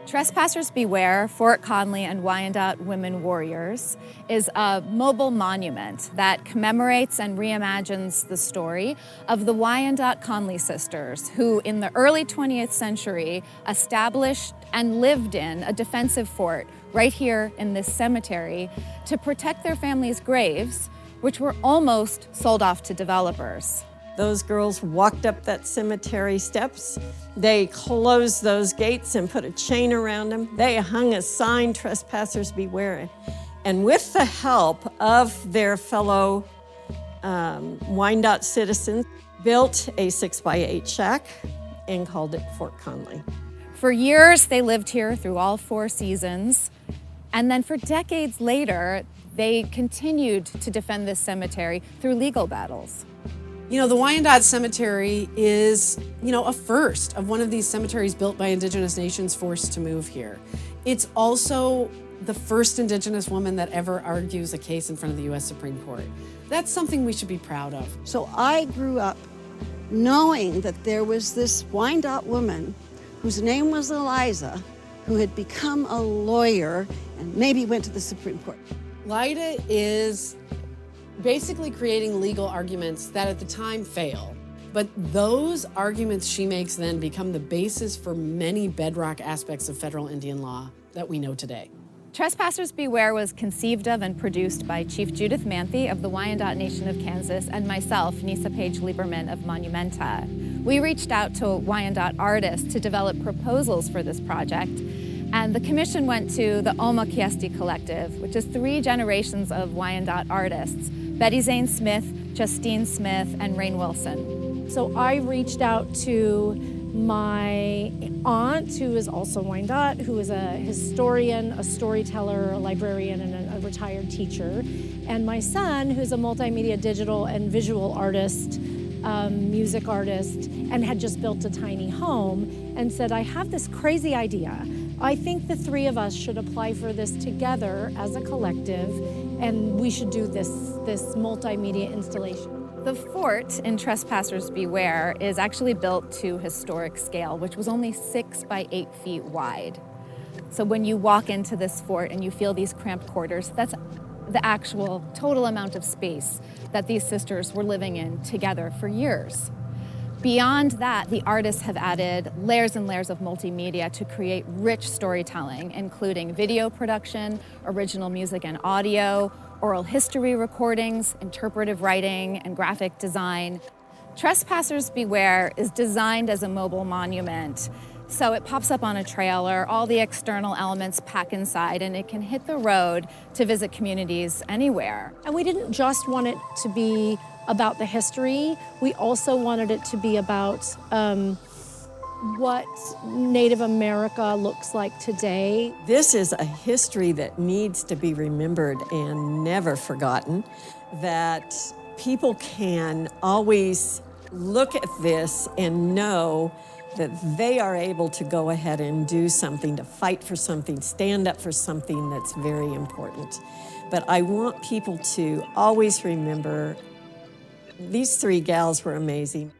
Trespassers Beware, Fort Conley and Wyandot Women Warriors is a mobile monument that commemorates and reimagines the story of the Wyandot Conley sisters, who in the early 20th century established and lived in a defensive fort right here in this cemetery to protect their families' graves, which were almost sold off to developers. Those girls walked up that cemetery steps. They closed those gates and put a chain around them. They hung a sign, Trespassers Beware. And with the help of their fellow Wyandot citizens, built a 6x8 shack and called it Fort Conley. For years, they lived here through all 4 seasons. And then for decades later, they continued to defend this cemetery through legal battles. You know, the Wyandot Cemetery is, a first of one of these cemeteries built by Indigenous nations forced to move here. It's also the first Indigenous woman that ever argues a case in front of the U.S. Supreme Court. That's something we should be proud of. So I grew up knowing that there was this Wyandot woman whose name was Eliza, who had become a lawyer and maybe went to the Supreme Court. Lyda is basically creating legal arguments that at the time fail. But those arguments she makes then become the basis for many bedrock aspects of federal Indian law that we know today. Trespassers Beware was conceived of and produced by Chief Judith Manthe of the Wyandot Nation of Kansas and myself, Nisa Page Lieberman of Monumenta. We reached out to Wyandot artists to develop proposals for this project, and the commission went to the Oma Kiesti Collective, which is 3 generations of Wyandot artists: Betty Zane Smith, Justine Smith, and Rain Wilson. So I reached out to my aunt, who is also Wyandot, who is a historian, a storyteller, a librarian, and a retired teacher, and my son, who's a multimedia digital and visual artist, music artist, and had just built a tiny home, and said, I have this crazy idea. I think the 3 of us should apply for this together as a collective, and we should do this multimedia installation. The fort in Trespassers Beware is actually built to historic scale, which was only 6 by 8 feet wide. So when you walk into this fort and you feel these cramped quarters, that's the actual total amount of space that these sisters were living in together for years. Beyond that, the artists have added layers and layers of multimedia to create rich storytelling, including video production, original music and audio, oral history recordings, interpretive writing, and graphic design. Trespassers Beware is designed as a mobile monument, so it pops up on a trailer, all the external elements pack inside, and it can hit the road to visit communities anywhere. And we didn't just want it to be about the history, we also wanted it to be about what Native America looks like today. This is a history that needs to be remembered and never forgotten, that people can always look at this and know that they are able to go ahead and do something, to fight for something, stand up for something that's very important. But I want people to always remember these 3 gals were amazing.